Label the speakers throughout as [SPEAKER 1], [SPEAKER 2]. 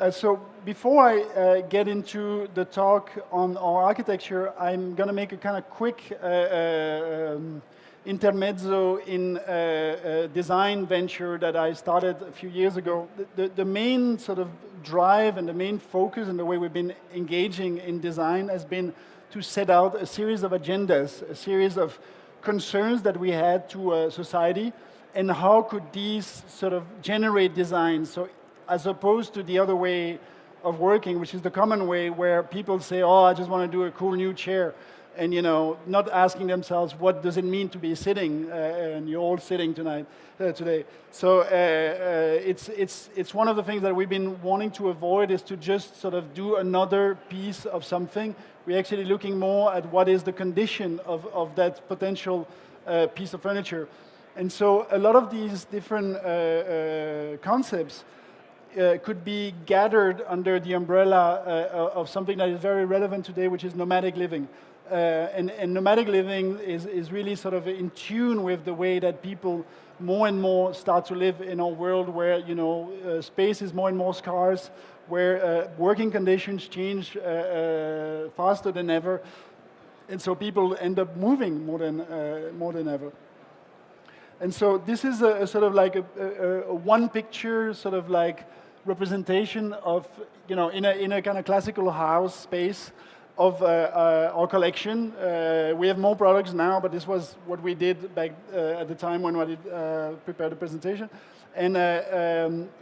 [SPEAKER 1] So before I get into the talk on our architecture, I'm going to make a kind of quick intermezzo in a design venture that I started a few years ago. The main sort of drive and the main focus and the way we've been engaging in design has been to set out a series of agendas, a series of concerns that we had to society, and how could these sort of generate design. So as opposed to the other way of working, which is the common way where people say, oh, I just want to do a cool new chair, and not asking themselves, what does it mean to be sitting, and you're all sitting today. So it's one of the things that we've been wanting to avoid, is to just sort of do another piece of something. We're actually looking more at what is the condition of that potential piece of furniture. And so a lot of these different concepts could be gathered under the umbrella of something that is very relevant today, which is nomadic living. And nomadic living is really sort of in tune with the way that people more and more start to live in a world where space is more and more scarce, where working conditions change faster than ever, and so people end up moving more than ever. And so this is a sort of like a one picture sort of like representation of, in a kind of classical house space of our collection. We have more products now, but this was what we did back at the time when I did prepare the presentation. And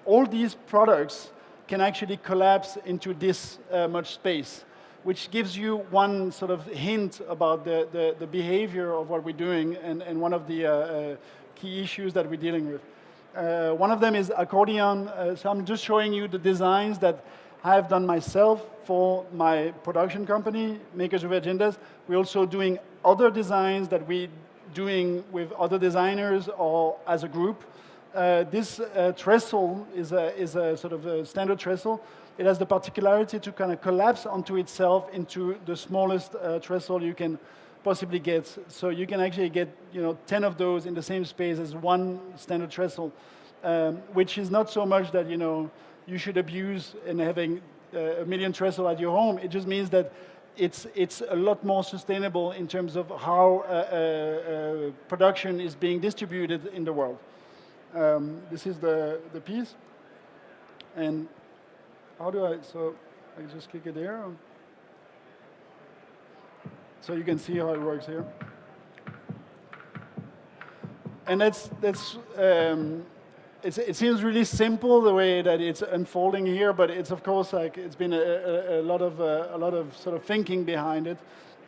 [SPEAKER 1] all these products can actually collapse into this much space, which gives you one sort of hint about the behavior of what we're doing, and one of the key issues that we're dealing with. One of them is accordion. So I'm just showing you the designs that I have done myself for my production company, Makers with Agendas. We're also doing other designs that we're doing with other designers or as a group. This trestle is a sort of a standard trestle. It has the particularity to kind of collapse onto itself into the smallest trestle you can possibly get. So you can actually get 10 of those in the same space as one standard trestle, which is not so much that you should abuse in having a million trestle at your home. It just means that it's a lot more sustainable in terms of how production is being distributed in the world. This is the piece, and how do so I just click it there. So you can see how it works here. And it seems really simple the way that it's unfolding here, but it's of course it's been a lot of sort of thinking behind it.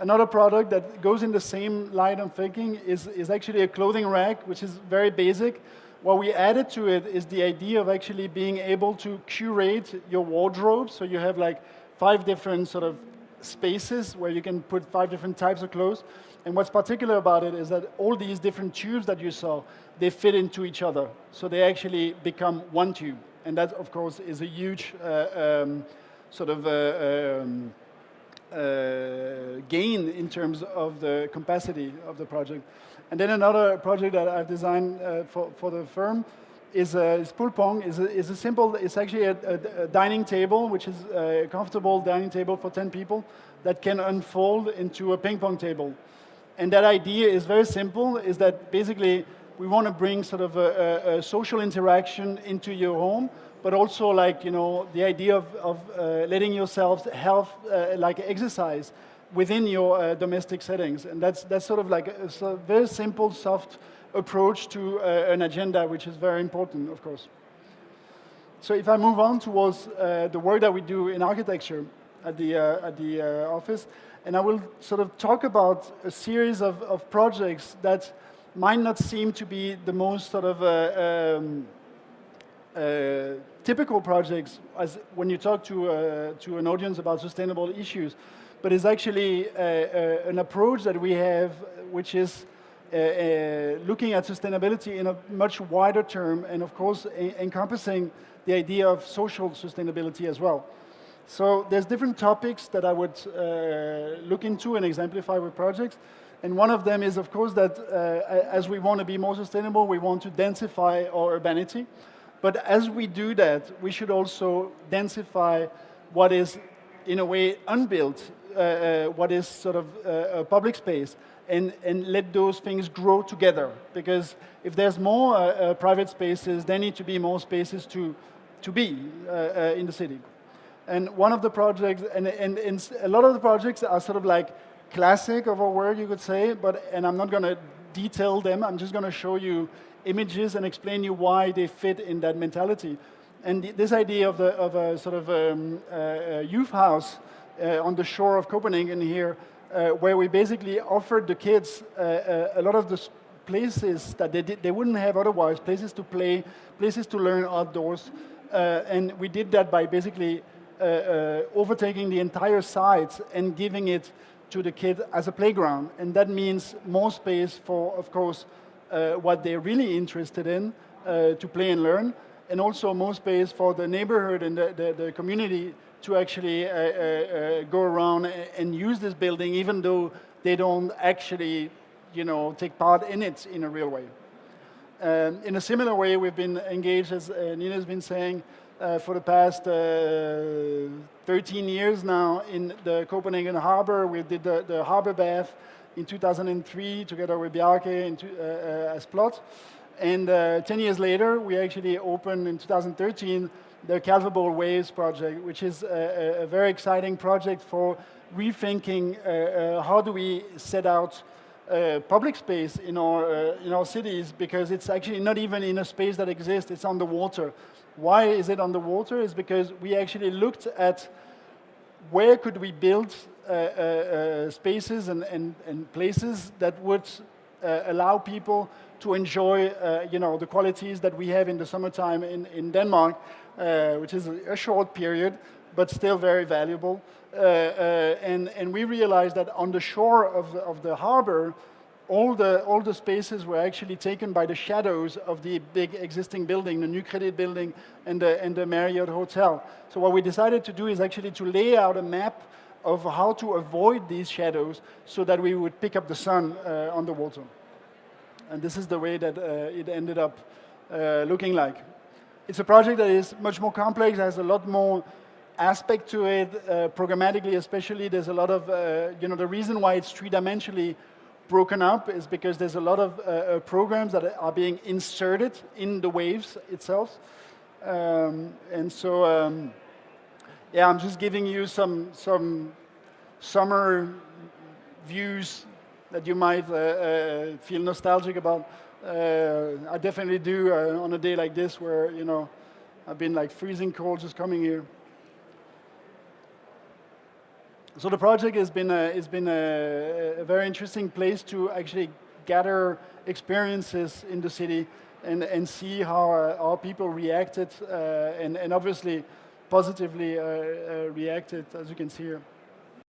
[SPEAKER 1] Another product that goes in the same line of thinking is actually a clothing rack, which is very basic. What we added to it is the idea of actually being able to curate your wardrobe, so you have like 5 different sort of spaces where you can put 5 different types of clothes. And what's particular about it is that all these different tubes that you saw, they fit into each other. So they actually become one tube. And that, of course, is a huge gain in terms of the capacity of the project. And then another project that I've designed for the firm is pool pong. It's actually a dining table, which is a comfortable dining table for 10 people that can unfold into a ping pong table. And that idea is very simple, is that basically we want to bring sort of a social interaction into your home, but also the idea of letting yourselves have exercise within your domestic settings. And that's sort of like a very simple, soft approach to an agenda, which is very important, of course. So if I move on towards the work that we do in architecture at the office, and I will sort of talk about a series of projects that might not seem to be the most sort of typical projects as when you talk to an audience about sustainable issues, but it's actually an approach that we have, which is looking at sustainability in a much wider term, and of course encompassing the idea of social sustainability as well. So there's different topics that I would look into and exemplify with projects. And one of them is, of course, that as we want to be more sustainable, we want to densify our urbanity. But as we do that, we should also densify what is, in a way, unbuilt, what is sort of a public space, and let those things grow together. Because if there's more private spaces, there need to be more spaces to be in the city. And one of the projects, and a lot of the projects are sort of like classic of our work, you could say, and I'm not going to detail them, I'm just going to show you images and explain you why they fit in that mentality. And this idea of a sort of youth house on the shore of Copenhagen here, where we basically offered the kids a lot of the places that they wouldn't have otherwise, places to play, places to learn outdoors. And we did that by basically overtaking the entire site and giving it to the kid as a playground. And that means more space for, of course, what they're really interested in to play and learn, and also more space for the neighborhood and the community to actually go around and use this building, even though they don't actually, take part in it in a real way. In a similar way, we've been engaged, as Nina's been saying, for the past 13 years now in the Copenhagen harbor. We did the harbor bath in 2003 together with Bjarke as plot. And 10 years later, we actually opened in 2013 the Calverbowl Waves project, which is a very exciting project for rethinking how do we set out public space in our cities, because it's actually not even in a space that exists, it's on the water. Why is it on the water? It's because we actually looked at where could we build spaces and places that would allow people to enjoy the qualities that we have in the summertime in Denmark, which is a short period, but still very valuable. And we realized that on the shore of the harbor, all the spaces were actually taken by the shadows of the big existing building, the New Credit building and the Marriott Hotel. So what we decided to do is actually to lay out a map of how to avoid these shadows so that we would pick up the sun on the water. And this is the way that it ended up looking like. It's a project that is much more complex, has a lot more aspect to it, programmatically especially. There's a lot of, the reason why it's three-dimensionally broken up is because there's a lot of programs that are being inserted in the waves itself. And so, yeah, I'm just giving you some summer views that you might feel nostalgic about. I definitely do on a day like this where, I've been like freezing cold just coming here. So the project has been a very interesting place to actually gather experiences in the city and see how our people reacted and obviously positively reacted, as you can see here.